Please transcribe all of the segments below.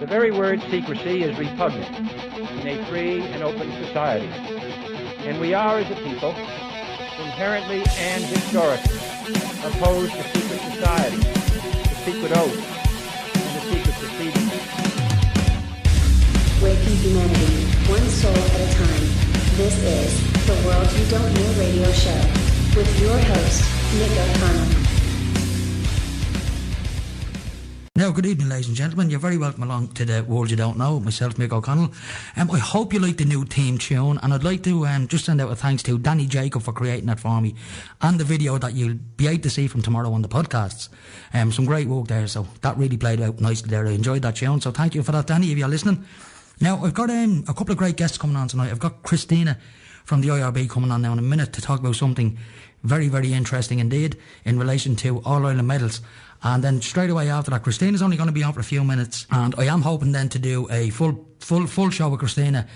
The very word secrecy is repugnant in a free and open society. And we are, as a people, inherently and historically opposed to secret society, to secret oaths, and to secret proceedings. Waking humanity, one soul at a time. This is the World You Don't Know radio show with your host, Nick O'Connell. Now, good evening, ladies and gentlemen. You're very welcome along to the World You Don't Know. Myself, Mick O'Connell. I hope you like the new theme tune, and I'd like to just send out a thanks to Danny Jacob for creating that for me, and the video that you'll be able to see from tomorrow on the podcasts. Some great work there, so that really played out nicely there. I enjoyed that tune, so thank you for that, Danny, if you're listening. Now, I've got a couple of great guests coming on tonight. I've got Cristina from the IRB coming on now in a minute to talk about something very, very interesting indeed in relation to All-Ireland medals. And then straight away after that, Christina's only going to be on for a few minutes, and I am hoping then to do a full show with Cristina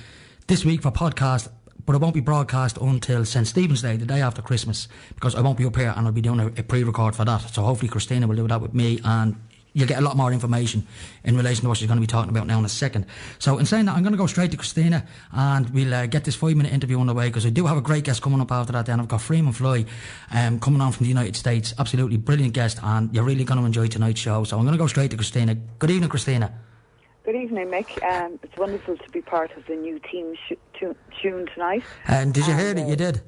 this week for podcast, but it won't be broadcast until St. Stephen's Day, the day after Christmas, because I won't be up here and I'll be doing a pre-record for that. So hopefully Cristina will do that with me, and you'll get a lot more information in relation to what she's going to be talking about now in a second. So in saying that, I'm going to go straight to Cristina, and we'll get this 5-minute interview underway, because I do have a great guest coming up after that. Then I've got Freeman coming on from the United States. Absolutely brilliant guest, and you're really going to enjoy tonight's show. So I'm going to go straight to Cristina. Good evening, Cristina. Good evening, Mick. It's wonderful to be part of the new team tune tonight. And did you hear that? You did?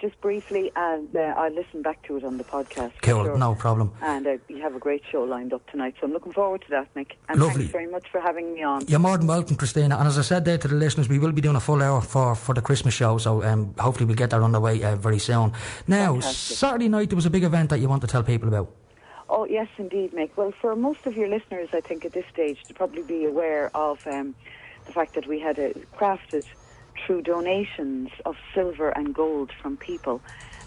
Just briefly, and I listened back to it on the podcast. Cool, sure. No problem. And you have a great show lined up tonight, so I'm looking forward to that, Mick. And Lovely. Thanks very much for having me on. You're more than welcome, Cristina. And as I said there to the listeners, we will be doing a full hour for the Christmas show, so hopefully we'll get that underway very soon. Now, Fantastic. Saturday night there was a big event that you want to tell people about. Oh, yes, indeed, Mick. Well, for most of your listeners, I think at this stage, to probably be aware of the fact that we had crafted through donations of silver and gold from people,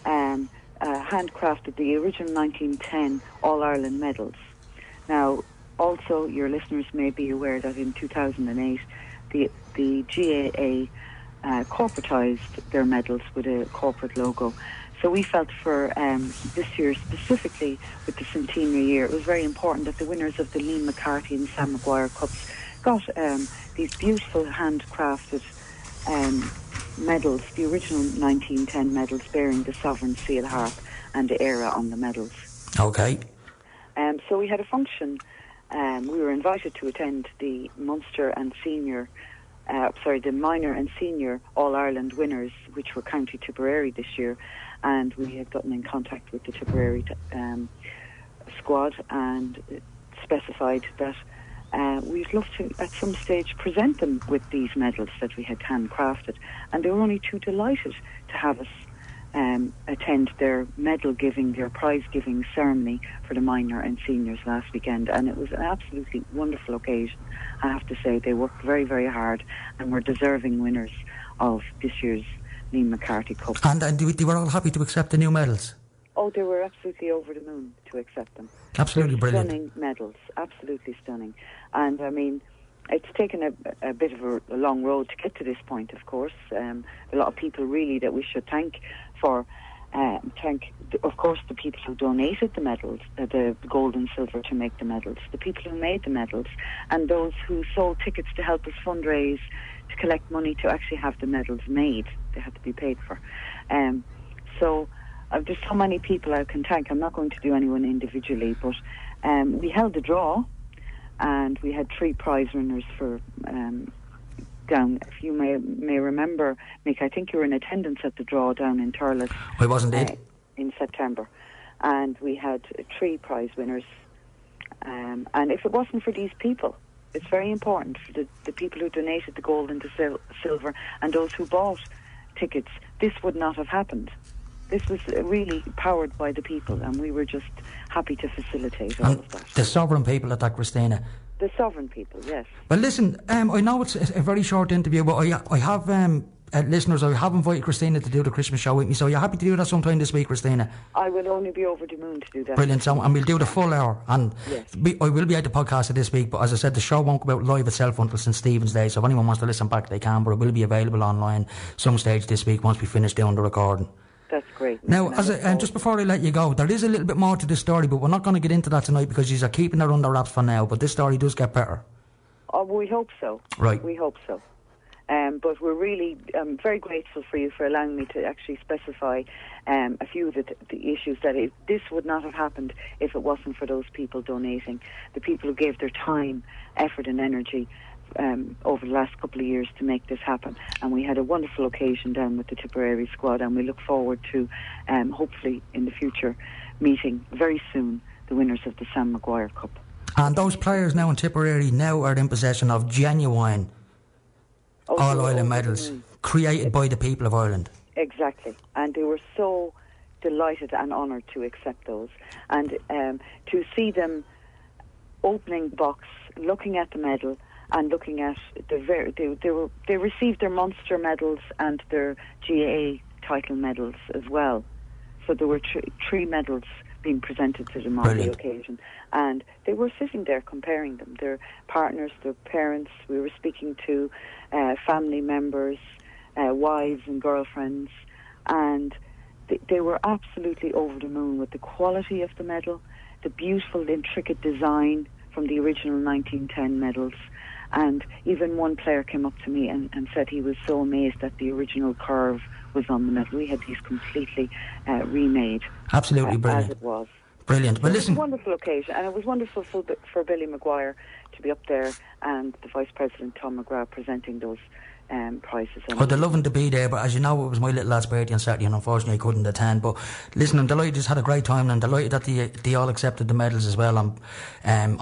handcrafted the original 1910 All-Ireland medals. Now, also, your listeners may be aware that in 2008, the GAA corporatised their medals with a corporate logo. So we felt for this year, specifically with the centenary year, it was very important that the winners of the Liam McCarthy and Sam Maguire Cups got these beautiful handcrafted medals, the original 1910 medals bearing the Sovereign Seal Harp and the era on the medals. Okay. So we had a function. We were invited to attend the Munster and Senior, the minor and senior All-Ireland winners, which were County Tipperary this year, and we had gotten in contact with the Tipperary squad and specified that we'd love to, at some stage, present them with these medals that we had handcrafted. And they were only too delighted to have us attend their medal-giving, their prize-giving ceremony for the minor and seniors last weekend. And it was an absolutely wonderful occasion. I have to say, they worked very, very hard and were deserving winners of this year's Liam McCarthy Cup. And they were all happy to accept the new medals? Oh, they were absolutely over the moon to accept them. Absolutely brilliant. Stunning medals, absolutely stunning. And I mean, it's taken a bit of a long road to get to this point, of course. A lot of people really that we should thank for, of course, the people who donated the medals, the gold and silver to make the medals, the people who made the medals, and those who sold tickets to help us fundraise to collect money to actually have the medals made. They had to be paid for. So there's so many people I can thank. I'm not going to do anyone individually, but we held a draw, and we had 3 prize winners for down. If you may remember, Mick, I think you were in attendance at the draw down in Thurles. I was indeed. In September. And we had 3 prize winners. And if it wasn't for these people, it's very important for the people who donated the gold and the silver and those who bought tickets, this would not have happened. This was really powered by the people, and we were just happy to facilitate all of that. The sovereign people at that, Cristina. The sovereign people, yes. Well, listen, I know it's a very short interview, but I have listeners, I have invited Cristina to do the Christmas show with me, so you're happy to do that sometime this week, Cristina? I will only be over the moon to do that. Brilliant, so, and we'll do the full hour, and yes. I will be at the podcast this week, but as I said, the show won't come out live itself until St. Stephen's Day, so if anyone wants to listen back, they can, but it will be available online some stage this week once we finish doing the recording. That's great. Now, just before I let you go, there is a little bit more to this story, but we're not going to get into that tonight because you are keeping it under wraps for now, but this story does get better. Oh, we hope so. Right. We hope so. But we're really very grateful for you for allowing me to actually specify a few of the issues that this would not have happened if it wasn't for those people donating, the people who gave their time, effort and energy over the last couple of years to make this happen. And we had a wonderful occasion down with the Tipperary squad, and we look forward to hopefully in the future meeting very soon the winners of the Sam Maguire Cup. And those players now in Tipperary now are in possession of genuine All-Ireland medals created by the people of Ireland. Exactly. And they were so delighted and honoured to accept those. And to see them opening the box, looking at the medal, and looking at they received their Munster medals and their GAA title medals as well. So there were three medals being presented to them on the occasion, and they were sitting there comparing them. Their partners, their parents. We were speaking to family members, wives and girlfriends, and they were absolutely over the moon with the quality of the medal, the beautiful, intricate design from the original 1910 medals. And even one player came up to me and said he was so amazed that the original curve was on the medal. We had these completely remade. Absolutely brilliant. As it was. Brilliant. Well, listen. It was a wonderful occasion, and it was wonderful for Billy Maguire to be up there and the Vice President Tom McGrath presenting those prizes. Oh, they're loving to be there, but as you know, it was my little lad's birthday on Saturday, and unfortunately I couldn't attend. But listen, I'm delighted, just had a great time, and I'm delighted that they all accepted the medals as well. On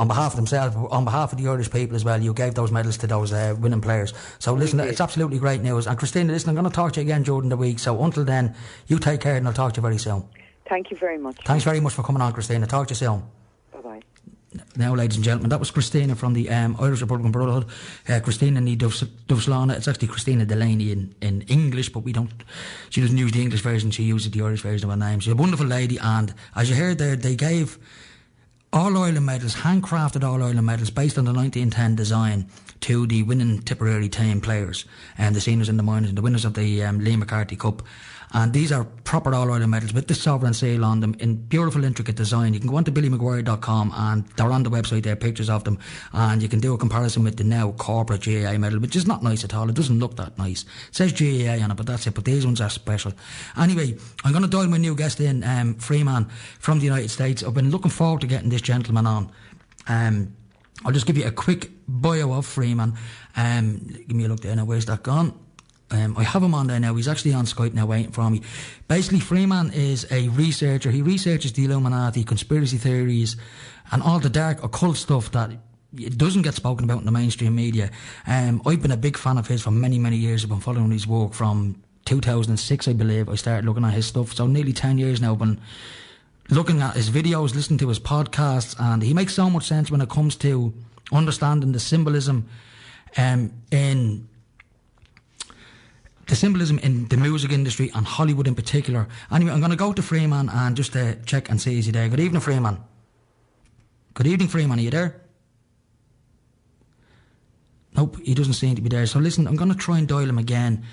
behalf of themselves, on behalf of the Irish people as well, you gave those medals to those winning players. So listen, it's absolutely great news. And Cristina, listen, I'm going to talk to you again during the week. So until then, you take care, and I'll talk to you very soon. Thank you very much. Thanks very much for coming on, Cristina. Talk to you soon. Bye-bye. Now, ladies and gentlemen, that was Cristina from the Irish Republican Brotherhood. Cristina ní Dubhsláine. It's actually Cristina Delaney in English, but she doesn't use the English version, she uses the Irish version of her name. She's a wonderful lady, and as you heard there, they gave All-Ireland medals, handcrafted All-Ireland medals based on the 1910 design to the winning Tipperary team players, and the seniors and the minors, and the winners of the Liam McCarthy Cup. And these are proper All-Ireland medals with the sovereign seal on them in beautiful, intricate design. You can go on to billymaguire.com, and they're on the website there, pictures of them, and you can do a comparison with the now corporate GAA medal, which is not nice at all. It doesn't look that nice. It says GAA on it, but that's it. But these ones are special. Anyway, I'm going to dial my new guest in, Freeman from the United States. I've been looking forward to getting this gentleman on. I'll just give you a quick bio of Freeman. Give me a look there now. Where's that gone? I have him on there now. He's actually on Skype now waiting for me. Basically, Freeman is a researcher. He researches the Illuminati, conspiracy theories, and all the dark occult stuff that it doesn't get spoken about in the mainstream media. I've been a big fan of his for many, many years. I've been following his work from 2006, I believe. I started looking at his stuff. So nearly 10 years now I've been looking at his videos, listening to his podcasts, and he makes so much sense when it comes to understanding the symbolism in the music industry and Hollywood in particular. Anyway, I'm going to go to Freeman and just check and see is he there. Good evening, Freeman. Good evening, Freeman. Are you there? Nope, he doesn't seem to be there. So listen, I'm going to try and dial him again.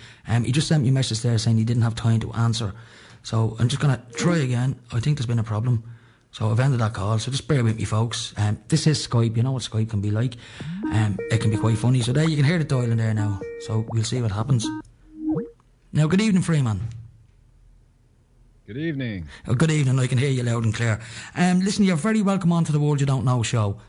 He just sent me a message there saying he didn't have time to answer. So I'm just going to try again. I think there's been a problem. So I've ended that call, so just bear with me, folks. This is Skype. You know what Skype can be like. It can be quite funny. So there, you can hear the dialing there now. So we'll see what happens. Now, good evening, Freeman. Good evening. Oh, good evening. I can hear you loud and clear. Listen, you're very welcome on to the World You Don't Know show.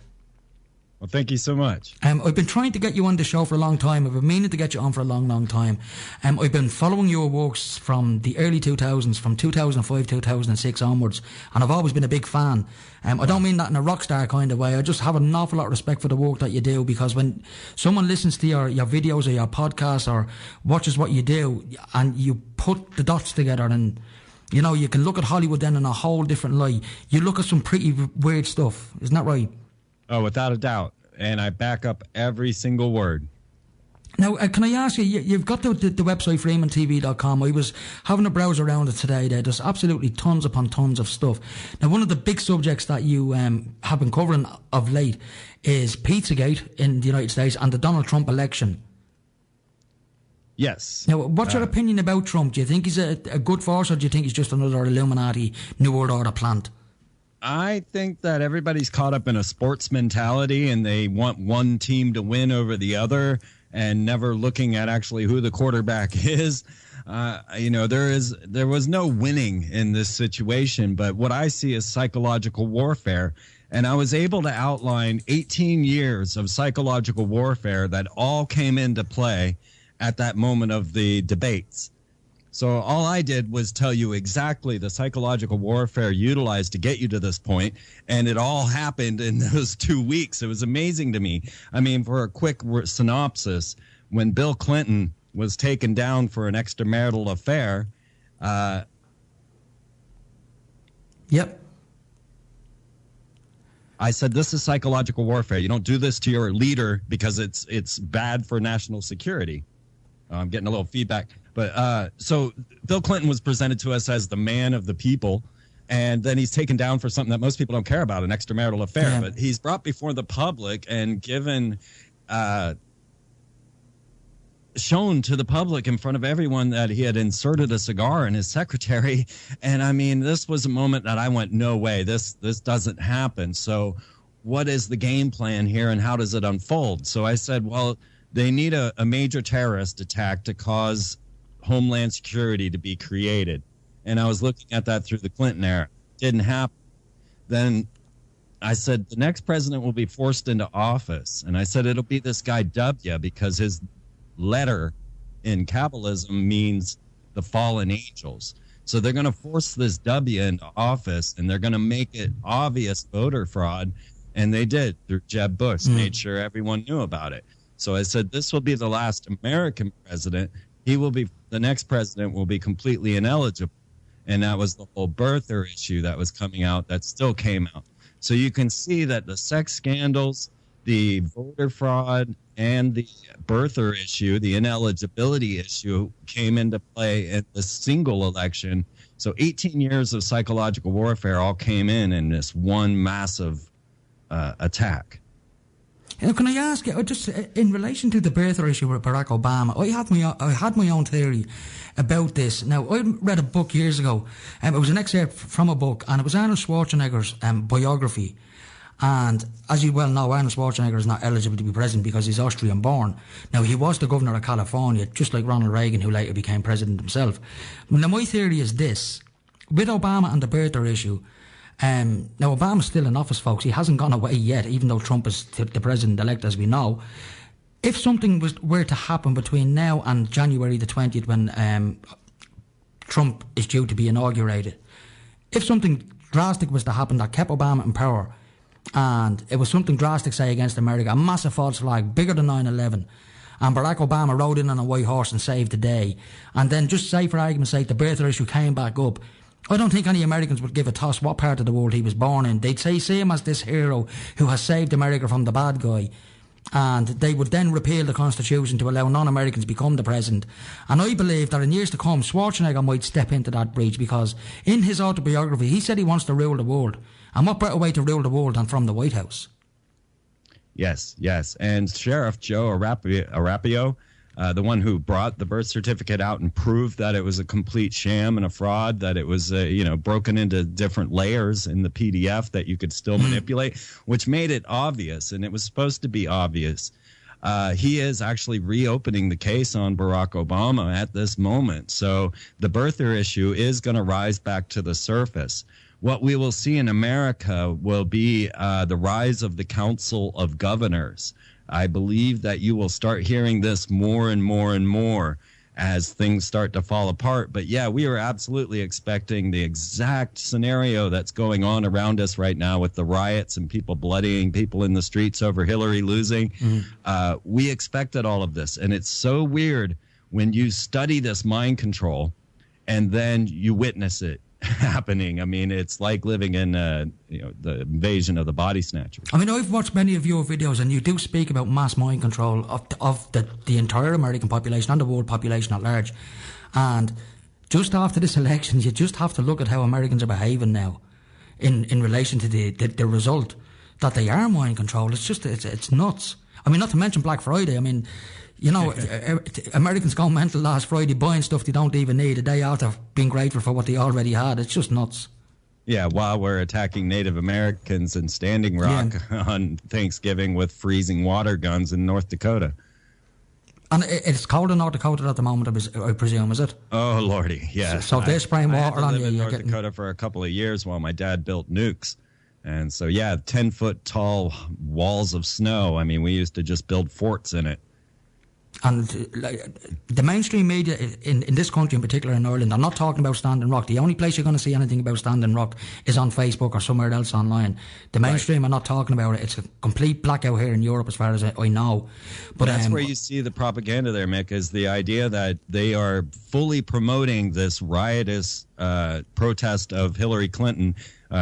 Well, thank you so much. I've been trying to get you on the show for a long time. I've been meaning to get you on for a long, long time. I've been following your works from the early 2000s, from 2005, 2006 onwards, and I've always been a big fan. I don't mean that in a rock star kind of way. I just have an awful lot of respect for the work that you do, because when someone listens to your videos or your podcasts or watches what you do, and you put the dots together, and you know, you can look at Hollywood then in a whole different light. You look at some pretty weird stuff. Isn't that right? Oh, without a doubt. And I back up every single word. Now, can I ask you, you've got the website freemantv.com. I was having a browse around it today. There's absolutely tons upon tons of stuff. Now, one of the big subjects that you have been covering of late is Pizzagate in the United States and the Donald Trump election. Yes. Now, what's your opinion about Trump? Do you think he's a good force, or do you think he's just another Illuminati New World Order plant? I think that everybody's caught up in a sports mentality and they want one team to win over the other and never looking at actually who the quarterback is. There was no winning in this situation, but what I see is psychological warfare. And I was able to outline 18 years of psychological warfare that all came into play at that moment of the debates. So all I did was tell you exactly the psychological warfare utilized to get you to this point, and it all happened in those 2 weeks. It was amazing to me. I mean, for a quick synopsis, when Bill Clinton was taken down for an extramarital affair, Yep. I said, this is psychological warfare. You don't do this to your leader because it's bad for national security. I'm getting a little feedback. But so Bill Clinton was presented to us as the man of the people, and then he's taken down for something that most people don't care about, an extramarital affair. Yeah. But he's brought before the public and given shown to the public in front of everyone that he had inserted a cigar in his secretary. And I mean, this was a moment that I went, no way, this doesn't happen. So what is the game plan here and how does it unfold? So I said, well, they need a major terrorist attack to cause Homeland Security to be created. And I was looking at that through the Clinton era. Didn't happen. Then I said, the next president will be forced into office. And I said, it'll be this guy W, because his letter in Kabbalism means the fallen angels. So they're going to force this W into office, and they're going to make it obvious voter fraud. And they did through Jeb Bush, made sure everyone knew about it. So I said, this will be the last American president. The next president will be completely ineligible. And that was the whole birther issue that was coming out, that still came out. So you can see that the sex scandals, the voter fraud, and the birther issue, the ineligibility issue, came into play in the single election. So 18 years of psychological warfare all came in this one massive attack. Can I ask you, just in relation to the birther issue with Barack Obama, I had my own theory about this. Now, I read a book years ago, it was an excerpt from a book, and it was Arnold Schwarzenegger's biography. And as you well know, Arnold Schwarzenegger is not eligible to be president because he's Austrian born. Now, he was the governor of California, just like Ronald Reagan, who later became president himself. Now, my theory is this. With Obama and the birther issue, now Obama's still in office, folks. He hasn't gone away yet, even though Trump is the president-elect, as we know. If something were to happen between now and January the 20th, when Trump is due to be inaugurated, if something drastic was to happen that kept Obama in power, and it was something drastic, say, against America, a massive false flag, bigger than 9/11, and Barack Obama rode in on a white horse and saved the day, and then, just say for argument's sake, the birther issue came back up, I don't think any Americans would give a toss what part of the world he was born in. They'd say, see him as this hero who has saved America from the bad guy. And they would then repeal the Constitution to allow non-Americans become the president. And I believe that in years to come, Schwarzenegger might step into that breach, because in his autobiography, he said he wants to rule the world. And what better way to rule the world than from the White House? Yes. And Sheriff Joe Arapio, the one who brought the birth certificate out and proved that it was a complete sham and a fraud, that it was broken into different layers in the PDF that you could still manipulate, which made it obvious, and it was supposed to be obvious. He is actually reopening the case on Barack Obama at this moment. So the birther issue is going to rise back to the surface. What we will see in America will be the rise of the Council of Governors. I believe that you will start hearing this more and more and more as things start to fall apart. But yeah, we are absolutely expecting the exact scenario that's going on around us right now with the riots and people bloodying people in the streets over Hillary losing. We expected all of this. And it's so weird when you study this mind control and then you witness it happening. I mean, it's like living in the invasion of the body snatchers. I mean, I've watched many of your videos, and you do speak about mass mind control of the entire American population and the world population at large. And just after this election, you just have to look at how Americans are behaving now in relation to the result that they are mind controlled. It's just it's nuts. I mean, not to mention Black Friday. I mean, Americans go mental last Friday buying stuff they don't even need a day after being grateful for what they already had. It's just nuts. Yeah, while we're attacking Native Americans in Standing Rock on Thanksgiving with freezing water guns in North Dakota. And it's cold in North Dakota at the moment, I presume, is it? Oh, Lordy, yeah. So if they're spraying water on you, in you're North getting... Dakota for a couple of years while my dad built nukes. And so, 10-foot tall walls of snow. I mean, we used to just build forts in it. And the mainstream media in this country, in particular in Ireland, I'm not talking about Standing Rock. The only place you're going to see anything about Standing Rock is on Facebook or somewhere else online. The mainstream are not talking about it. It's a complete blackout here in Europe, as far as I know. But that's where you see the propaganda there, Mick, is the idea that they are fully promoting this riotous protest of Hillary Clinton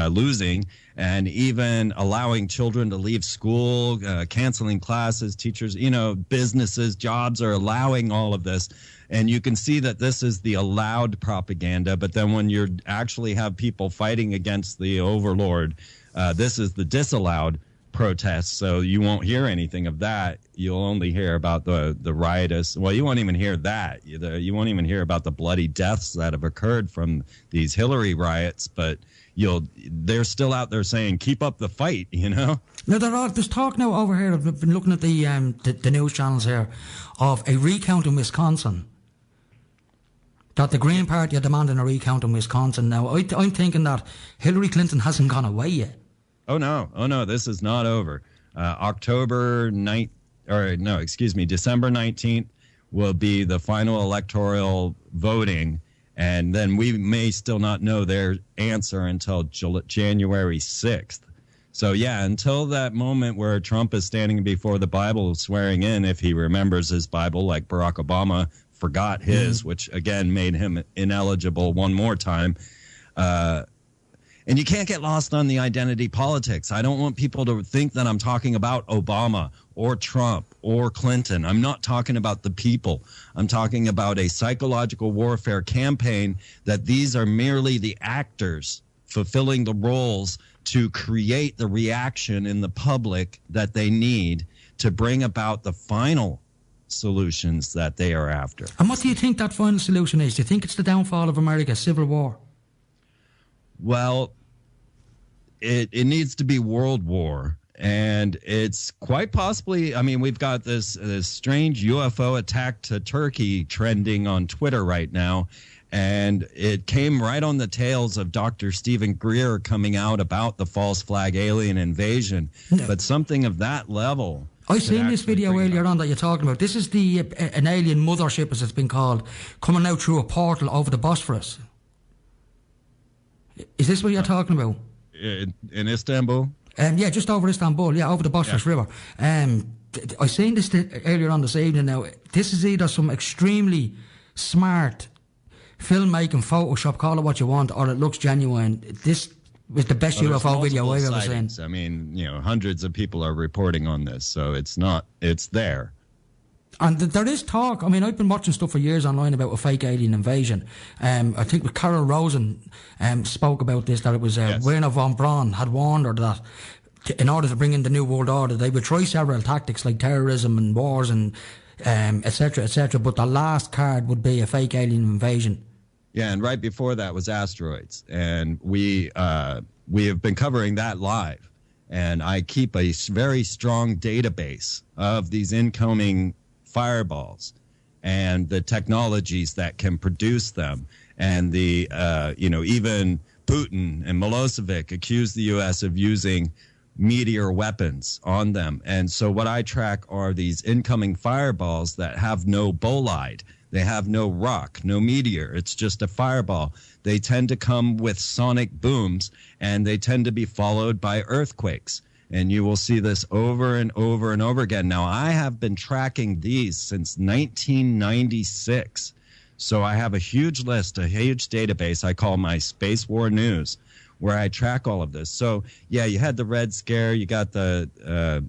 losing, and even allowing children to leave school, canceling classes, teachers, businesses, jobs are allowing all of this. And you can see that this is the allowed propaganda. But then when you actually have people fighting against the overlord, this is the disallowed protest. So you won't hear anything of that. You'll only hear about the riotous. Well, you won't even hear that. You won't even hear about the bloody deaths that have occurred from these Hillary riots. But they're still out there saying, keep up the fight, No, there's talk now over here. I've been looking at the news channels here of a recount in Wisconsin. That the Green Party are demanding a recount in Wisconsin. Now, I'm thinking that Hillary Clinton hasn't gone away yet. Oh no, this is not over. December 19th will be the final electoral voting. And then we may still not know their answer until January 6th. So, until that moment where Trump is standing before the Bible swearing in, if he remembers his Bible, like Barack Obama forgot his, which, again, made him ineligible one more time. And you can't get lost on the identity politics. I don't want people to think that I'm talking about Obama or Trump or Clinton. I'm not talking about the people. I'm talking about a psychological warfare campaign that these are merely the actors fulfilling the roles to create the reaction in the public that they need to bring about the final solutions that they are after. And what do you think that final solution is? Do you think it's the downfall of America, civil war? Well, it needs to be world war. And it's quite possibly, we've got this strange UFO attack to Turkey trending on Twitter right now. And it came right on the tails of Dr. Stephen Greer coming out about the false flag alien invasion. No. But something of that level. I seen this video earlier on that you're talking about. This is an alien mothership, as it's been called, coming out through a portal over the Bosphorus. Is this what you're talking about? In Istanbul? Just over Istanbul, over the Bosphorus River. I seen this earlier on this evening. Now, this is either some extremely smart filmmaking, Photoshop, call it what you want, or it looks genuine. This was the best UFO video I've ever seen. Hundreds of people are reporting on this, so it's there. And there is talk. I've been watching stuff for years online about a fake alien invasion. I think Carol Rosen spoke about this, that it was Werner von Braun had warned her that in order to bring in the New World Order, they would try several tactics like terrorism and wars and etc., but the last card would be a fake alien invasion. Yeah, and right before that was asteroids. And we have been covering that live. And I keep a very strong database of these incoming fireballs and the technologies that can produce them. And even Putin and Milosevic accused the U.S. of using meteor weapons on them. And so what I track are these incoming fireballs that have no bolide. They have no rock, no meteor. It's just a fireball. They tend to come with sonic booms, and they tend to be followed by earthquakes. And you will see this over and over and over again. Now, I have been tracking these since 1996. So I have a huge list, a huge database I call my Space War News, where I track all of this. So, you had the Red Scare. You got the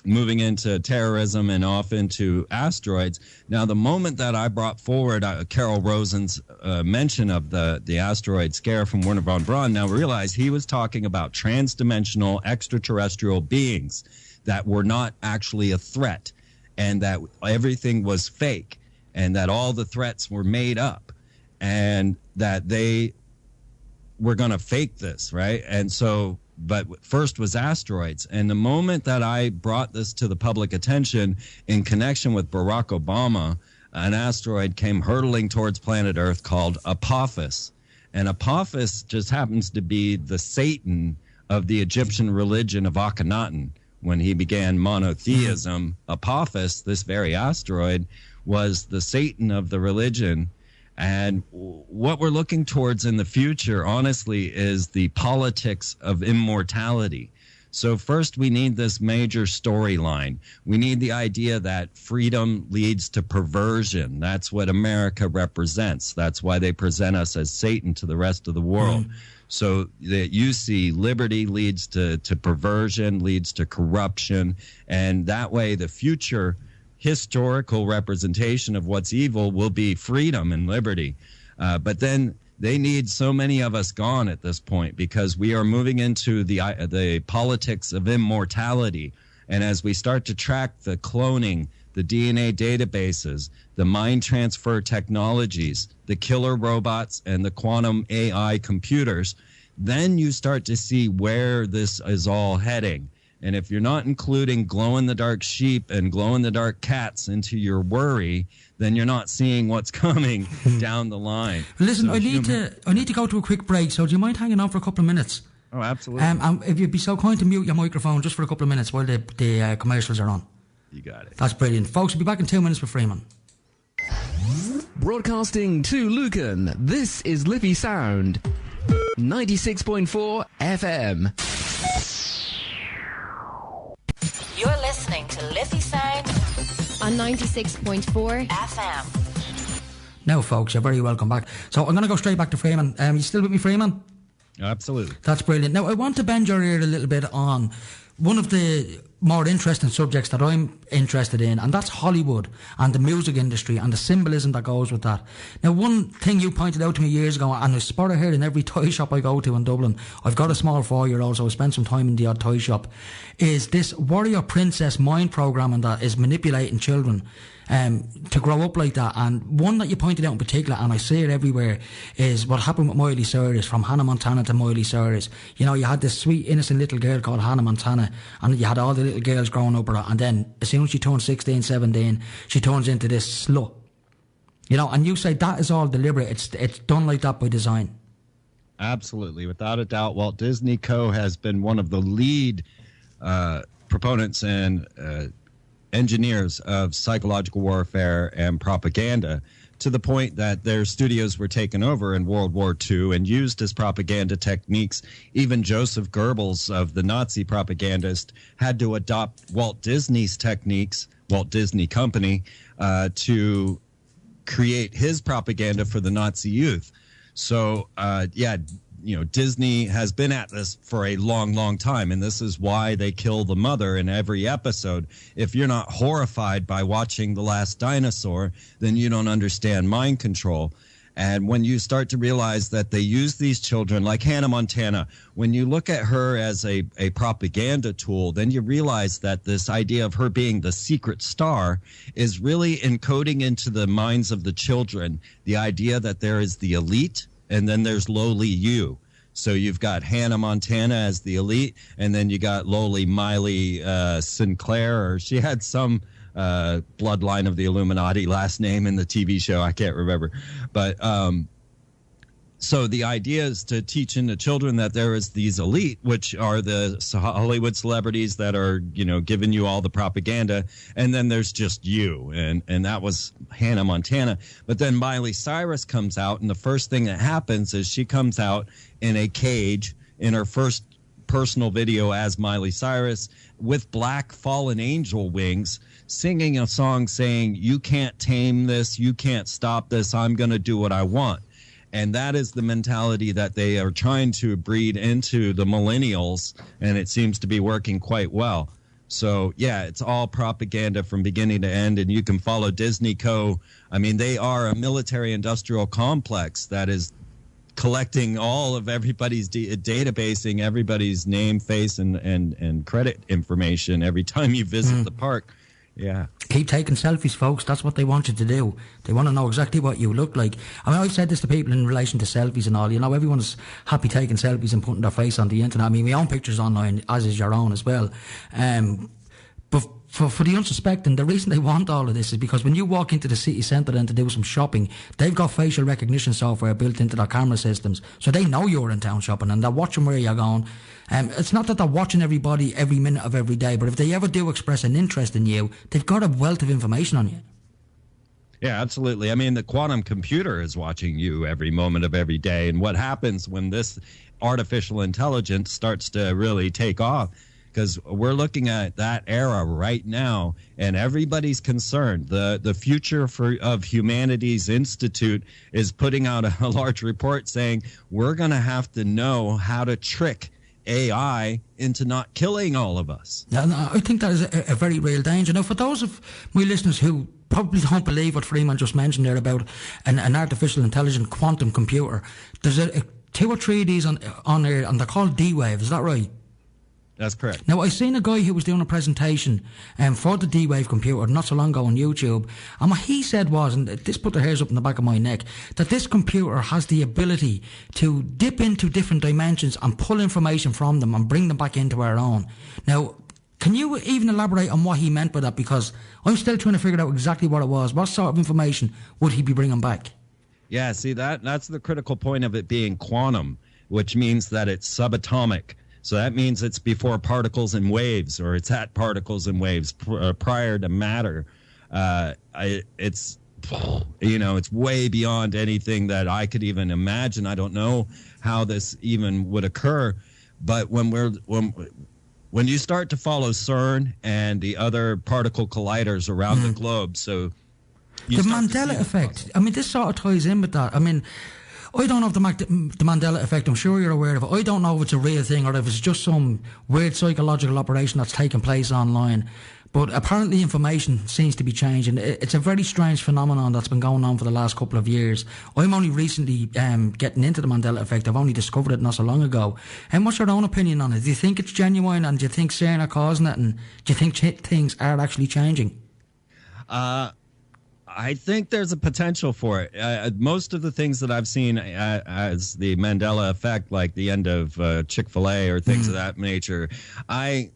moving into terrorism and off into asteroids. Now, the moment that I brought forward Carol Rosen's mention of the asteroid scare from Werner von Braun, now realize he was talking about transdimensional extraterrestrial beings that were not actually a threat, and that everything was fake, and that all the threats were made up, and that they we're going to fake this, right? And so, but first was asteroids. And the moment that I brought this to the public attention in connection with Barack Obama, an asteroid came hurtling towards planet Earth called Apophis. And Apophis just happens to be the Satan of the Egyptian religion of Akhenaten. When he began monotheism, Apophis, this very asteroid, was the Satan of the religion. And what we're looking towards in the future, honestly, is the politics of immortality. So first, we need this major storyline. We need the idea that freedom leads to perversion. That's what America represents. That's why they present us as Satan to the rest of the world. So that you see liberty leads to perversion, leads to corruption. And that way, the future historical representation of what's evil will be freedom and liberty. But then they need so many of us gone at this point, because we are moving into the politics of immortality. And as we start to track the cloning, the DNA databases, the mind transfer technologies, the killer robots, and the quantum AI computers, then you start to see where this is all heading. And if you're not including glow-in-the-dark sheep and glow-in-the-dark cats into your worry, then you're not seeing what's coming down the line. Listen, so I need to go to a quick break, so do you mind hanging on for a couple of minutes? Oh, absolutely. If you'd be so kind to mute your microphone just for a couple of minutes while the commercials are on. You got it. That's brilliant. Folks, we'll be back in 2 minutes with Freeman. Broadcasting to Lucan, this is Liffey Sound, 96.4 FM. You're listening to Liffey Sound on 96.4 FM. Now, folks, you're very welcome back. So I'm going to go straight back to Freeman. You still with me, Freeman? Absolutely. That's brilliant. Now, I want to bend your ear a little bit on one of the more interesting subjects that I'm interested in, and that's Hollywood and the music industry and the symbolism that goes with that. Now, one thing you pointed out to me years ago, and I spot it here in every toy shop I go to in Dublin, I've got a small 4-year-old, so I spend some time in the odd toy shop, is this warrior princess mind programming that is manipulating children to grow up like that. And one that you pointed out in particular, and I see it everywhere, is what happened with Miley Cyrus, from Hannah Montana to Miley Cyrus. You know, you had this sweet innocent little girl called Hannah Montana, and you had all the little girls growing up with her, and then as soon as she turns 16, 17, she turns into this slut. You know, and you say that is all deliberate. It's done like that by design. Absolutely, without a doubt. Walt Disney Co. has been one of the lead proponents and engineers of psychological warfare and propaganda, to the point that their studios were taken over in World War II and used as propaganda techniques. Even Joseph Goebbels, of the Nazi propagandist, had to adopt Walt Disney's techniques, Walt Disney Company, to create his propaganda for the Nazi youth. So, Disney has been at this for a long, long time, and this is why they kill the mother in every episode. If you're not horrified by watching The Last Dinosaur, then you don't understand mind control. And when you start to realize that they use these children, like Hannah Montana, when you look at her as a propaganda tool, then you realize that this idea of her being the secret star is really encoding into the minds of the children the idea that there is the elite, and then there's lowly you. So you've got Hannah Montana as the elite, and then you got lowly Miley Sinclair, or she had some bloodline of the Illuminati last name in the TV show. I can't remember. But so the idea is to teach into children that there is these elite, which are the Hollywood celebrities that are, giving you all the propaganda. And then there's just you. And that was Hannah Montana. But then Miley Cyrus comes out, and the first thing that happens is she comes out in a cage in her first personal video as Miley Cyrus with black fallen angel wings, singing a song saying, "You can't tame this, you can't stop this, I'm going to do what I want." And that is the mentality that they are trying to breed into the millennials, and it seems to be working quite well. So, yeah, it's all propaganda from beginning to end, and you can follow Disney Co. I mean, they are a military-industrial complex that is collecting all of everybody's databasing everybody's name, face, and credit information every time you visit the park. Yeah. Keep taking selfies, folks. That's what they want you to do. They want to know exactly what you look like. I mean, I've said this to people in relation to selfies and all. You know, everyone's happy taking selfies and putting their face on the internet. I mean, my own pictures online, as is your own as well. But for the unsuspecting, the reason they want all of this is because when you walk into the city centre then to do some shopping, they've got facial recognition software built into their camera systems, so they know you're in town shopping and they're watching where you're going. It's not that they're watching everybody every minute of every day, but if they ever do express an interest in you, they've got a wealth of information on you. Yeah, absolutely. I mean, the quantum computer is watching you every moment of every day. And what happens when this artificial intelligence starts to really take off? Because we're looking at that era right now, and everybody's concerned. The Future of Humanities Institute is putting out a large report saying we're going to have to know how to trick AI into not killing all of us. No, I think that is a very real danger. Now, for those of my listeners who probably don't believe what Freeman just mentioned there about an artificial intelligent quantum computer, there's two or three of these on there, and they're called D-Wave. Is that right? That's correct. Now, I seen a guy who was doing a presentation for the D-Wave computer not so long ago on YouTube, and what he said was, and this put the hairs up in the back of my neck, that this computer has the ability to dip into different dimensions and pull information from them and bring them back into our own. Now, can you even elaborate on what he meant by that? Because I'm still trying to figure out exactly what it was. What sort of information would he be bringing back? Yeah, see, that's the critical point of it being quantum, which means that it's subatomic. So that means it's before particles and waves, or it's at particles and waves prior to matter. It's way beyond anything that I could even imagine. I don't know how this even would occur. But when you start to follow CERN and the other particle colliders around the globe, so the Mandela effect. I mean, this sort of ties in with that. I mean, I don't know if the Mandela effect, I'm sure you're aware of it. I don't know if it's a real thing or if it's just some weird psychological operation that's taking place online. But apparently information seems to be changing. It's a very strange phenomenon that's been going on for the last couple of years. I'm only recently getting into the Mandela effect. I've only discovered it not so long ago. And what's your own opinion on it? Do you think it's genuine, and do you think CERN are causing it, and do you think things are actually changing? I think there's a potential for it. Most of the things that I've seen as the Mandela effect, like the end of Chick-fil-A or things of that nature, I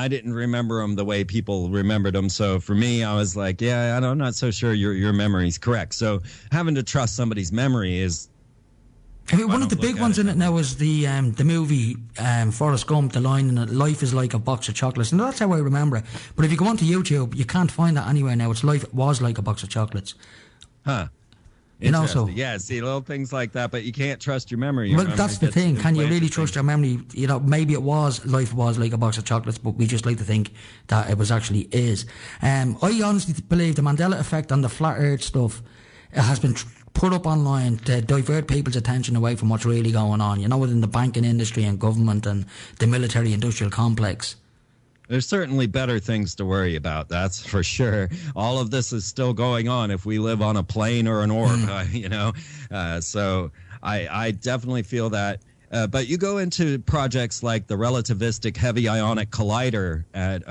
didn't remember them the way people remembered them. So for me, I was like, yeah, I'm not so sure your memory's correct. So having to trust somebody's memory is... I mean, one of the big ones in it now is the movie Forrest Gump, the line in it, life is like a box of chocolates. And that's how I remember it. But if you go onto YouTube, you can't find that anywhere now. It's life was like a box of chocolates. Huh. You know, so yeah, see, little things like that, but you can't trust your memory. Your memory that's the thing. Can you really trust your memory? You know, maybe life was like a box of chocolates, but we just like to think that it actually is. I honestly believe the Mandela effect and the flat earth stuff has been put up online to divert people's attention away from what's really going on, you know, within the banking industry and government and the military industrial complex. There's certainly better things to worry about, that's for sure. All of this is still going on if we live on a plane or an orb, you know. So I definitely feel that. But you go into projects like the relativistic heavy ionic collider at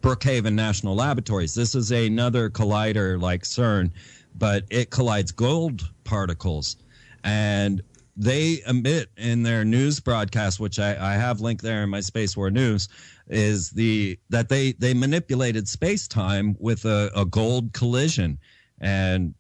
Brookhaven National Laboratories. This is another collider like CERN, but it collides gold particles. And they emit in their news broadcast, which I have linked there in my Space War News, is that they manipulated space-time with a gold collision. And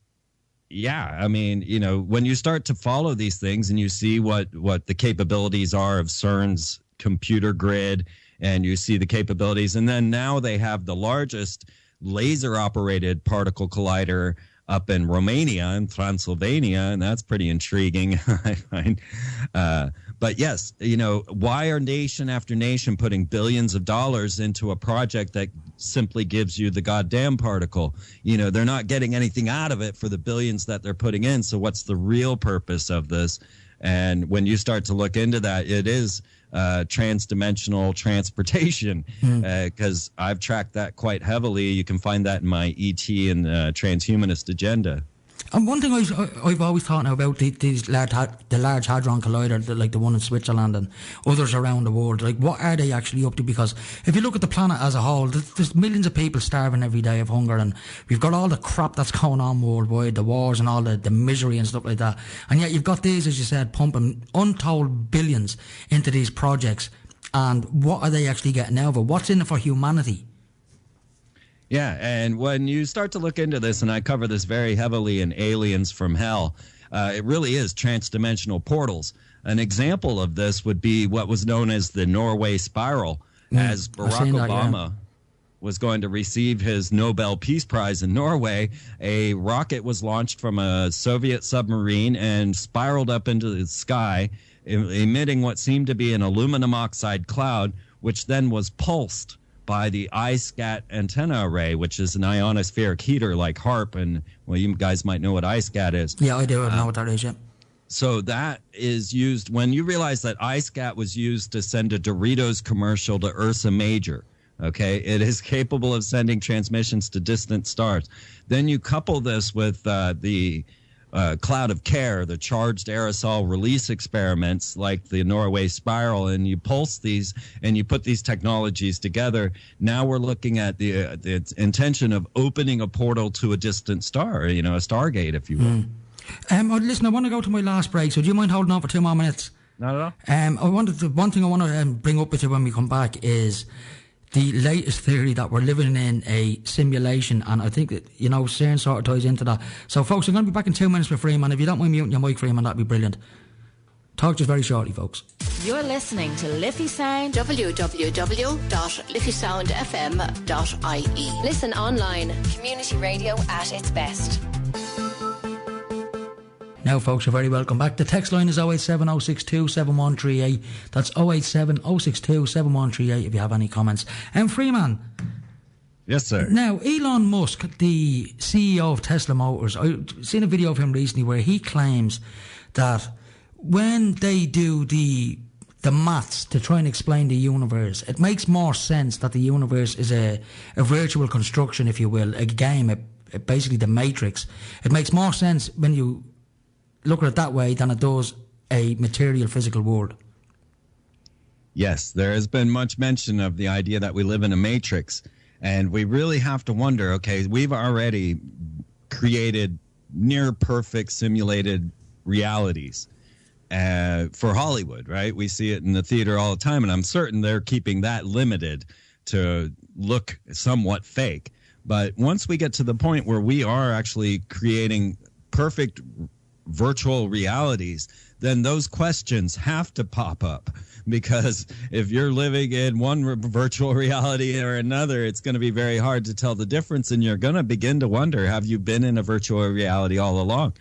yeah, I mean, you know, when you start to follow these things and you see what the capabilities are of CERN's computer grid, and you see the capabilities, and then now they have the largest laser-operated particle collider up in Romania and Transylvania, and that's pretty intriguing, I find. But yes, you know, why are nation after nation putting billions of dollars into a project that simply gives you the goddamn particle? You know, they're not getting anything out of it for the billions that they're putting in, so what's the real purpose of this? And when you start to look into that, it is transdimensional transportation, because I've tracked that quite heavily. You can find that in my ET and transhumanist agenda. And one thing I've always thought now about these the Large Hadron Collider, like the one in Switzerland and others around the world, like what are they actually up to? Because if you look at the planet as a whole, there's millions of people starving every day of hunger, and we've got all the crap that's going on worldwide, the wars and all the misery and stuff like that. And yet you've got these, as you said, pumping untold billions into these projects. And what are they actually getting out of it? What's in it for humanity? Yeah, and when you start to look into this, and I cover this very heavily in Aliens from Hell, it really is transdimensional portals. An example of this would be what was known as the Norway Spiral, as Barack Obama was going to receive his Nobel Peace Prize in Norway. A rocket was launched from a Soviet submarine and spiraled up into the sky, emitting what seemed to be an aluminum oxide cloud, which then was pulsed by the iSCAT antenna array, which is an ionospheric heater like HARP, and well, you guys might know what iSCAT is. Yeah, I do. I know what that is, yeah. So that is used, when you realize that iSCAT was used to send a Doritos commercial to Ursa Major, okay, it is capable of sending transmissions to distant stars. Then you couple this with the Cloud of Care, the charged aerosol release experiments like the Norway Spiral, and you pulse these and you put these technologies together. Now we're looking at the intention of opening a portal to a distant star, a Stargate, if you will. Listen, I want to go to my last break, so do you mind holding on for 2 more minutes? Not at all. One thing I want to bring up with you when we come back is the latest theory that we're living in a simulation, and I think that, CERN sort of ties into that. So, folks, I'm going to be back in 2 minutes with Freeman. If you don't mind muting your mic, Freeman, that'd be brilliant. Talk to you very shortly, folks. You're listening to Liffey Sound, www.liffeysoundfm.ie. Listen online, community radio at its best. Now, folks, you're very welcome back. The text line is 087 7138. That's 087 7138 if you have any comments. And Freeman. Yes, sir. Now, Elon Musk, the CEO of Tesla Motors, I've seen a video of him recently where he claims that when they do the maths to try and explain the universe, it makes more sense that the universe is a virtual construction, if you will, a game, basically the Matrix. It makes more sense when you look at it that way than it does a material physical world. Yes, there has been much mention of the idea that we live in a matrix, and we really have to wonder, okay, we've already created near perfect simulated realities for Hollywood, right? We see it in the theater all the time, and I'm certain they're keeping that limited to look somewhat fake. But once we get to the point where we are actually creating perfect virtual realities, then those questions have to pop up, because if you're living in one virtual reality or another, it's going to be very hard to tell the difference, and you're going to begin to wonder, have you been in a virtual reality all along?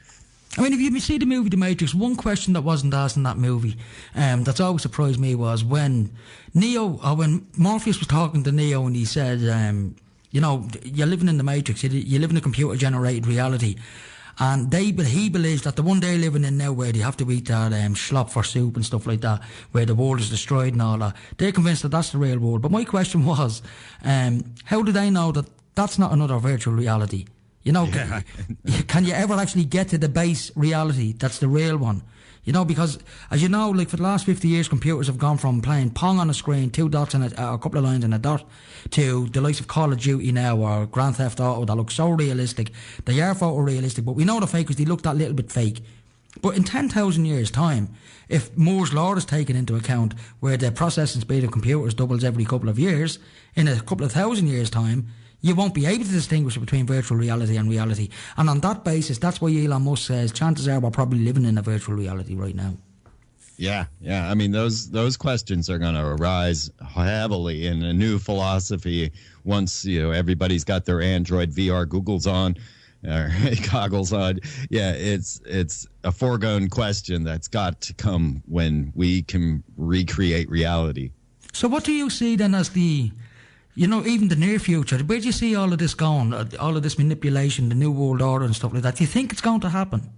I mean, if you see the movie The Matrix, one question that wasn't asked in that movie that's always surprised me was when when Morpheus was talking to Neo and he said, you're living in the Matrix, you live in a computer-generated reality. And he believes that the one they're living in now, where they have to eat that slop for soup and stuff like that, where the world is destroyed and all that, they're convinced that that's the real world. But my question was, how do they know that that's not another virtual reality? Can you ever actually get to the base reality that's the real one? Because, as you know, like for the last 50 years, computers have gone from playing Pong on a screen, 2 dots and a couple of lines and a dot, to the likes of Call of Duty now or Grand Theft Auto that look so realistic. They are photorealistic, but we know they're fake because they look that little bit fake. But in 10,000 years' time, if Moore's Law is taken into account, where the processing speed of computers doubles every couple of years, in a couple of thousand years' time, you won't be able to distinguish between virtual reality and reality. And on that basis, that's why Elon Musk says chances are we're probably living in a virtual reality right now. Yeah. I mean, those questions are going to arise heavily in a new philosophy once, everybody's got their Android VR goggles on. Yeah, it's a foregone question that's got to come when we can recreate reality. So what do you see then as even the near future? Where do you see all of this going? All of this manipulation, the New World Order and stuff like that? Do you think it's going to happen?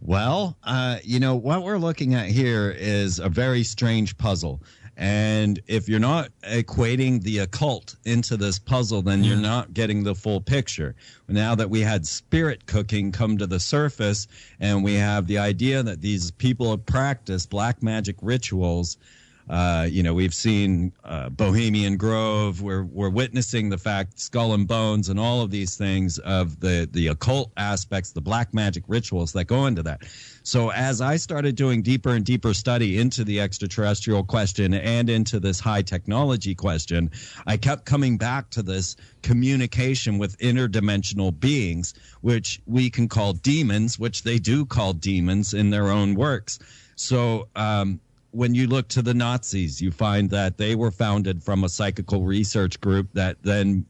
Well, what we're looking at here is a very strange puzzle. And if you're not equating the occult into this puzzle, then you're not getting the full picture. Now that we had spirit cooking come to the surface, and we have the idea that these people have practiced black magic rituals, we've seen Bohemian Grove. We're witnessing the fact, Skull and Bones, and all of these things of the occult aspects, the black magic rituals that go into that. So as I started doing deeper and deeper study into the extraterrestrial question and into this high technology question, I kept coming back to this communication with interdimensional beings, which we can call demons, which they do call demons in their own works. So when you look to the Nazis, you find that they were founded from a psychical research group that then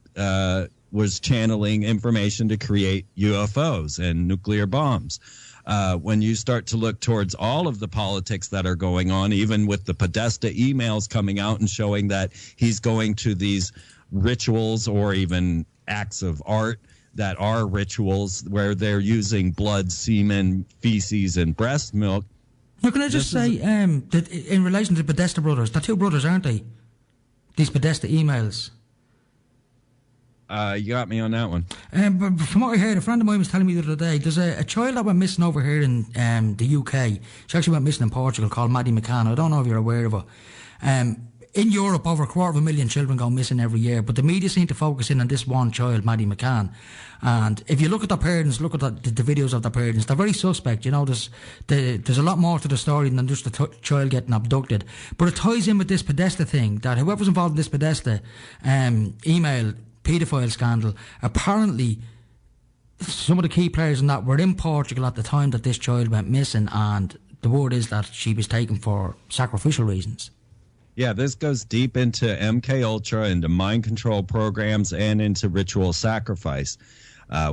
was channeling information to create UFOs and nuclear bombs. When you start to look towards all of the politics that are going on, even with the Podesta emails coming out and showing that he's going to these rituals or even acts of art that are rituals where they're using blood, semen, feces, and breast milk. Now, can I just say that in relation to the Podesta brothers, they're two brothers, aren't they? These Podesta emails. You got me on that one. But from what I heard, a friend of mine was telling me the other day, there's a child that went missing over here in the UK. She actually went missing in Portugal, called Maddie McCann. I don't know if you're aware of her. In Europe, over 250,000 children go missing every year, but the media seem to focus in on this one child, Maddie McCann. And if you look at the parents, look at the videos of the parents, they're very suspect. You know, there's a lot more to the story than just the child getting abducted. But it ties in with this Podesta thing, that whoever's involved in this Podesta email paedophile scandal, apparently some of the key players in that were in Portugal at the time that this child went missing, and the word is that she was taken for sacrificial reasons. Yeah, this goes deep into MK Ultra, into mind control programs, and into ritual sacrifice.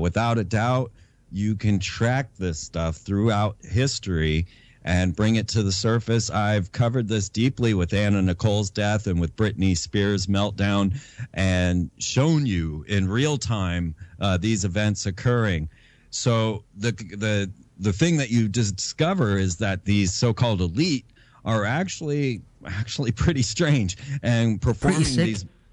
Without a doubt, you can track this stuff throughout history and bring it to the surface. I've covered this deeply with Anna Nicole's death and with Britney Spears' meltdown, and shown you in real time these events occurring. So the thing that you discover is that these so-called elite are actually pretty strange and performing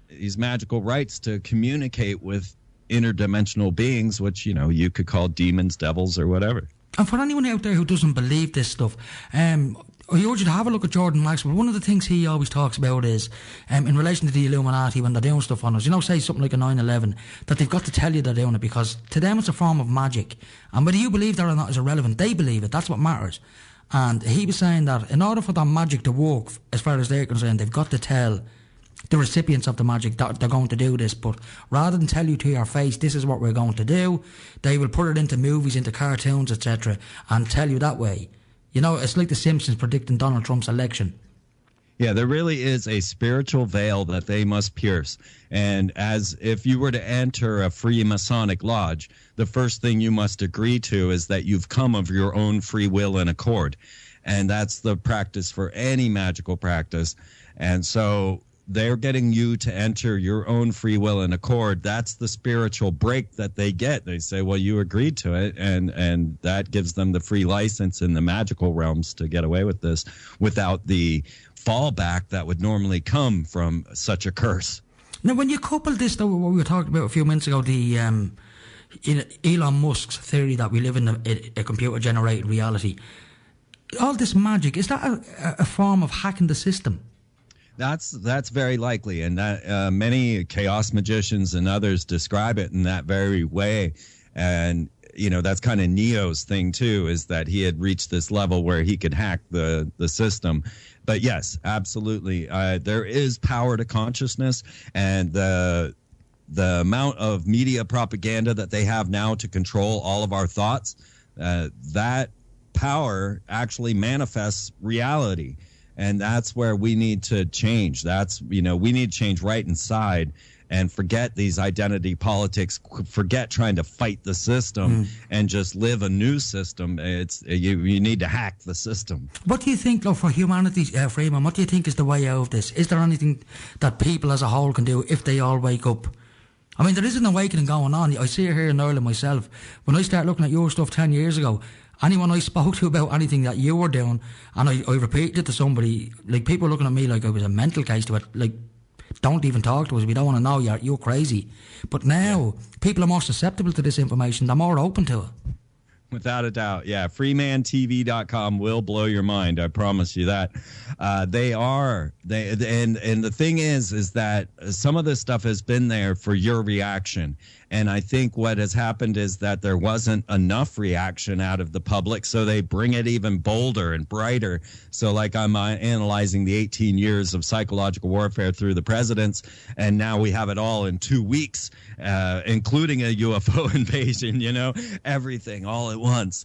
these magical rites to communicate with interdimensional beings, which, you could call demons, devils, or whatever. And for anyone out there who doesn't believe this stuff, I urge you to have a look at Jordan Maxwell. One of the things he always talks about is, in relation to the Illuminati, when they're doing stuff on us, say something like a 9/11, that they've got to tell you they're doing it, because to them it's a form of magic. And whether you believe that or not is irrelevant. They believe it. That's what matters. And he was saying that in order for that magic to work, as far as they're concerned, they've got to tell the recipients of the magic that they're going to do this. But rather than tell you to your face, this is what we're going to do, they will put it into movies, into cartoons, etc., and tell you that way. It's like the Simpsons predicting Donald Trump's election. Yeah, there really is a spiritual veil that they must pierce. And as if you were to enter a Freemasonic lodge, the first thing you must agree to is that you've come of your own free will and accord. And that's the practice for any magical practice. And so they're getting you to enter your own free will and accord. That's the spiritual break that they get. They say, well, you agreed to it, and that gives them the free license in the magical realms to get away with this without the fallback that would normally come from such a curse. Now, when you couple this, though, what we were talking about a few minutes ago, the Elon Musk's theory that we live in a computer-generated reality, all this magic, is that a form of hacking the system? That's very likely, and that many chaos magicians and others describe it in that very way. And that's kind of Neo's thing too, is that he had reached this level where he could hack the system. But yes, absolutely, there is power to consciousness, and the amount of media propaganda that they have now to control all of our thoughts, that power actually manifests reality. And that's where we need to change. We need to change right inside and forget these identity politics, forget trying to fight the system and just live a new system. You need to hack the system. What do you think, though, for humanity, Freeman, what do you think is the way out of this? Is there anything that people as a whole can do if they all wake up? I mean, there is an awakening going on. I see it here in Ireland myself. When I start looking at your stuff 10 years ago, anyone I spoke to about anything that you were doing, and I repeated it to somebody, like, people were looking at me like I was a mental case to it, like, don't even talk to us, we don't want to know, you're crazy. But now, people are more susceptible to this information, they're more open to it. Without a doubt, yeah. FreemanTV.com will blow your mind. I promise you that. And the thing is that some of this stuff has been there for your reaction. And I think what has happened is that there wasn't enough reaction out of the public, so they bring it even bolder and brighter. So like I'm analyzing the 18 years of psychological warfare through the presidents, and now we have it all in 2 weeks, including a UFO invasion, everything all at once.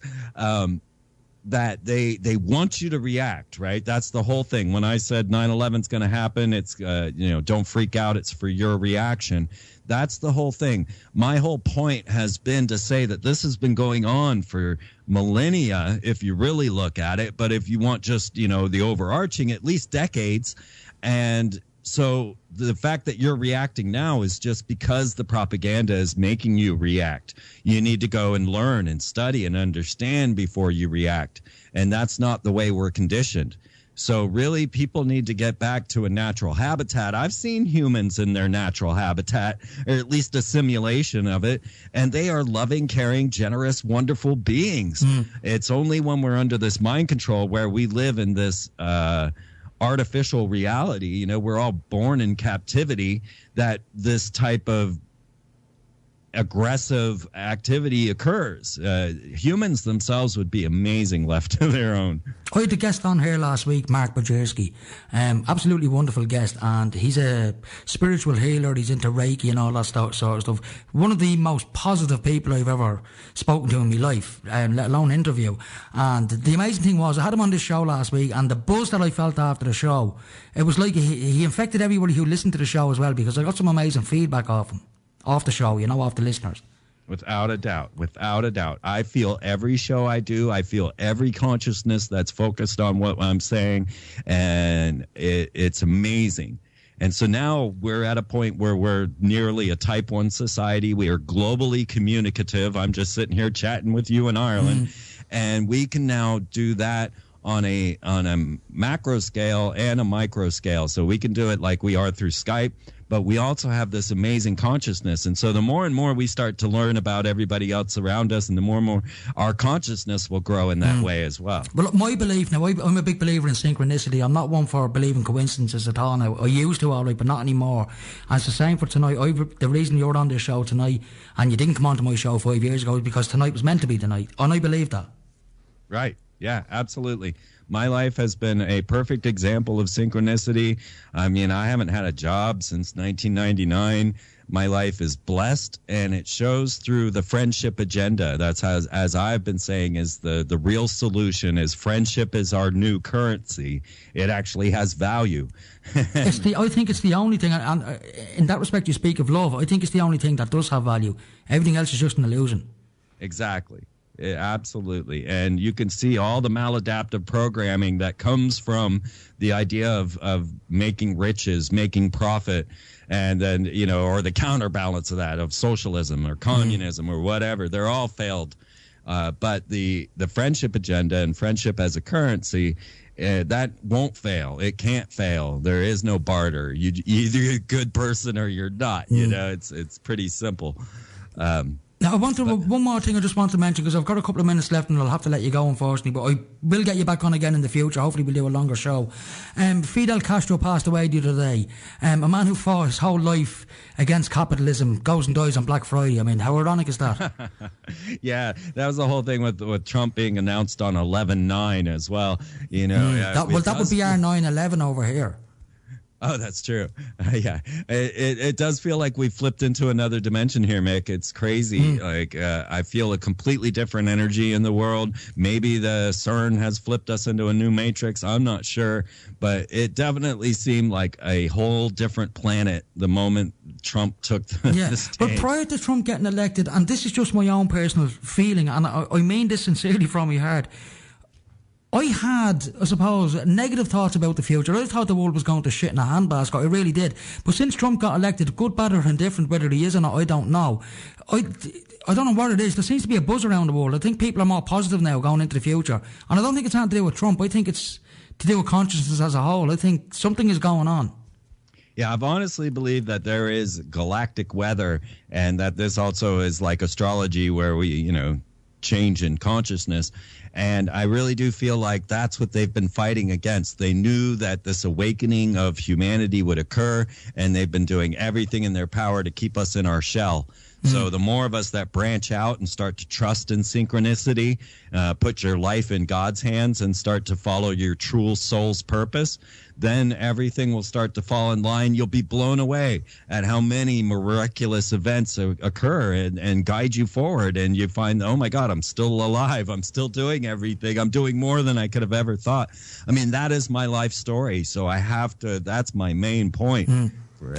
That they want you to react, right? That's the whole thing. When I said 9/11's going to happen, it's, don't freak out. It's for your reaction. That's the whole thing. My whole point has been to say that this has been going on for millennia, if you really look at it. But if you want just, the overarching, at least decades. And so the fact that you're reacting now is just because the propaganda is making you react. You need to go and learn and study and understand before you react. And that's not the way we're conditioned. So really, people need to get back to a natural habitat. I've seen humans in their natural habitat, or at least a simulation of it, and they are loving, caring, generous, wonderful beings. It's only when we're under this mind control where we live in this artificial reality, we're all born in captivity, that this type of aggressive activity occurs. Humans themselves would be amazing left to their own. I had a guest on here last week, Mark Bajerski, absolutely wonderful guest, and he's a spiritual healer, he's into Reiki and all that sort of stuff. One of the most positive people I've ever spoken to in my life, let alone interview. And the amazing thing was, I had him on this show last week, and the buzz that I felt after the show, it was like he infected everybody who listened to the show as well, because I got some amazing feedback off him. Off the show, off the listeners. Without a doubt. I feel every show I do, I feel every consciousness that's focused on what I'm saying, and it's amazing. And so now we're at a point where we're nearly a type 1 society. We are globally communicative. I'm just sitting here chatting with you in Ireland, and we can now do that on a macro scale and a micro scale. So we can do it like we are through Skype, but we also have this amazing consciousness. And so the more and more we start to learn about everybody else around us, and the more and more our consciousness will grow in that way as well. Well, my belief now, I'm a big believer in synchronicity. I'm not one for believing coincidences at all now. I used to, all right, but not anymore. And it's the same for tonight. The reason you're on this show tonight and you didn't come onto my show 5 years ago is because tonight was meant to be tonight. And I believe that. Right. Yeah, absolutely. My life has been a perfect example of synchronicity. I mean, I haven't had a job since 1999. My life is blessed, and it shows through the friendship agenda. That's how, as I've been saying, is the real solution is friendship is our new currency. It actually has value. I think it's the only thing, and in that respect you speak of love, I think it's the only thing that does have value. Everything else is just an illusion. Exactly. Absolutely. And you can see all the maladaptive programming that comes from the idea of making riches, making profit, and then, or the counterbalance of that, of socialism or communism or whatever. They're all failed. But the friendship agenda and friendship as a currency, that won't fail. It can't fail. There is no barter. You're either a good person or you're not. It's pretty simple. Now, one more thing I just want to mention, because I've got a couple of minutes left and I'll have to let you go, unfortunately, but I will get you back on again in the future. Hopefully we'll do a longer show. Fidel Castro passed away the other day. A man who fought his whole life against capitalism goes and dies on Black Friday. I mean, how ironic is that? Yeah, that was the whole thing with Trump being announced on 11/9 as well. That would be our 9/11 over here. Oh, that's true. Yeah, it does feel like we flipped into another dimension here, Mick. It's crazy. Like I feel a completely different energy in the world. Maybe the CERN has flipped us into a new matrix. I'm not sure, but it definitely seemed like a whole different planet the moment Trump took the stage. But prior to Trump getting elected, and this is just my own personal feeling, and I mean this sincerely from my heart, I had, I suppose, negative thoughts about the future. I thought the world was going to shit in a handbasket. I really did. But since Trump got elected, good, bad or indifferent, whether he is or not, I don't know. I don't know what it is. There seems to be a buzz around the world. I think people are more positive now going into the future. And I don't think it's anything to do with Trump. I think it's to do with consciousness as a whole. I think something is going on. Yeah, I've honestly believed that there is galactic weather, and that this also is like astrology, where we, change in consciousness. And I really do feel like that's what they've been fighting against. They knew that this awakening of humanity would occur, and they've been doing everything in their power to keep us in our shell. So the more of us that branch out and start to trust in synchronicity, put your life in God's hands and start to follow your true soul's purpose, then everything will start to fall in line. You'll be blown away at how many miraculous events occur and guide you forward. And you find, oh my God, I'm still alive. I'm still doing everything. I'm doing more than I could have ever thought. I mean, that is my life story. So I have to, that's my main point.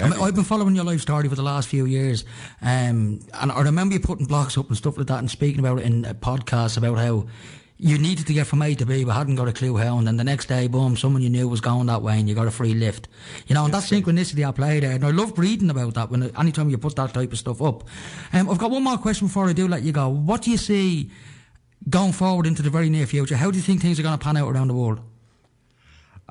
I've been following your life story for the last few years, and I remember you putting blogs up and stuff like that and speaking about it in podcasts about how you needed to get from A to B but hadn't got a clue how, and then the next day, boom, someone you knew was going that way and you got a free lift. And that synchronicity I play there, and I loved reading about that anytime you put that type of stuff up. I've got one more question before I do let you go. What do you see going forward into the very near future? How do you think things are going to pan out around the world?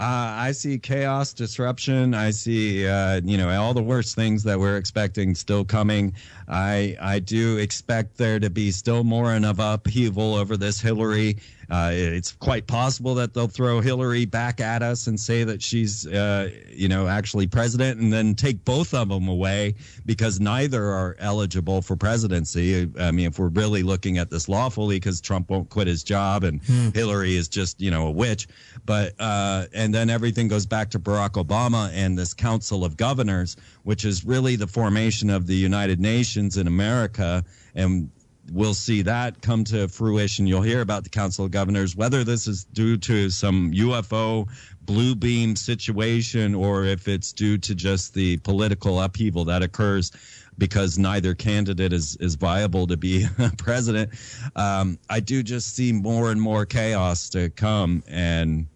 I see chaos, disruption. I see, all the worst things that we're expecting still coming. I do expect there to be still more of upheaval over this Hillary. It's quite possible that they'll throw Hillary back at us and say that she's, actually president, and then take both of them away because neither are eligible for presidency. I mean, if we're really looking at this lawfully, because Trump won't quit his job and Hillary is just, a witch. But and then everything goes back to Barack Obama and this Council of Governors, which is really the formation of the United Nations in America. And we'll see that come to fruition. You'll hear about the Council of Governors, whether this is due to some UFO blue beam situation or if it's due to just the political upheaval that occurs because neither candidate is viable to be president. I do just see more and more chaos to come, and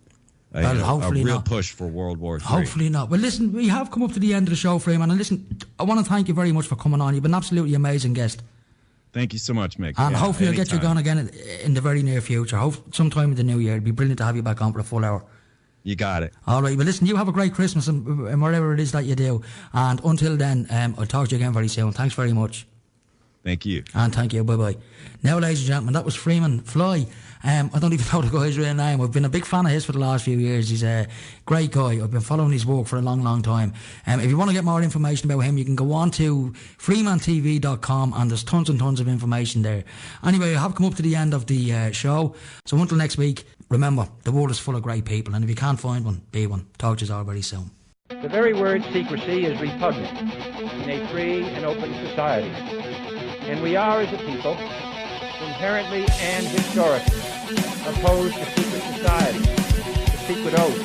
a real push for World War III. Hopefully not. Well, listen, we have come up to the end of the show, Freeman, and listen, I want to thank you very much for coming on. You've been an absolutely amazing guest. Thank you so much, Mick. And hopefully I'll get you on again in the very near future. Sometime in the new year. It'd be brilliant to have you back on for a full hour. You got it. All right. Well, listen, you have a great Christmas and whatever it is that you do. And until then, I'll talk to you again very soon. Thanks very much. Thank you. And thank you. Bye-bye. Now, ladies and gentlemen, that was Freeman Fly. I don't even know the guy's real name. I've been a big fan of his for the last few years. He's a great guy. I've been following his work for a long, long time. If you want to get more information about him, you can go on to freemantv.com, and there's tons and tons of information there. Anyway, I have come up to the end of the show. So until next week, remember, the world is full of great people, and if you can't find one, be one. Talk to you all very soon. The very word secrecy is repugnant in a free and open society. And we are, as a people, inherently and historically opposed to secret society, to secret oaths,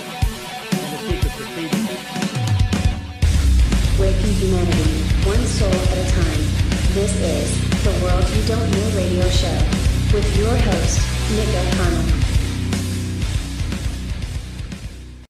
and to secret proceedings. Waking humanity, one soul at a time. This is the World You Don't Know radio show with your host, Nick O'Connell.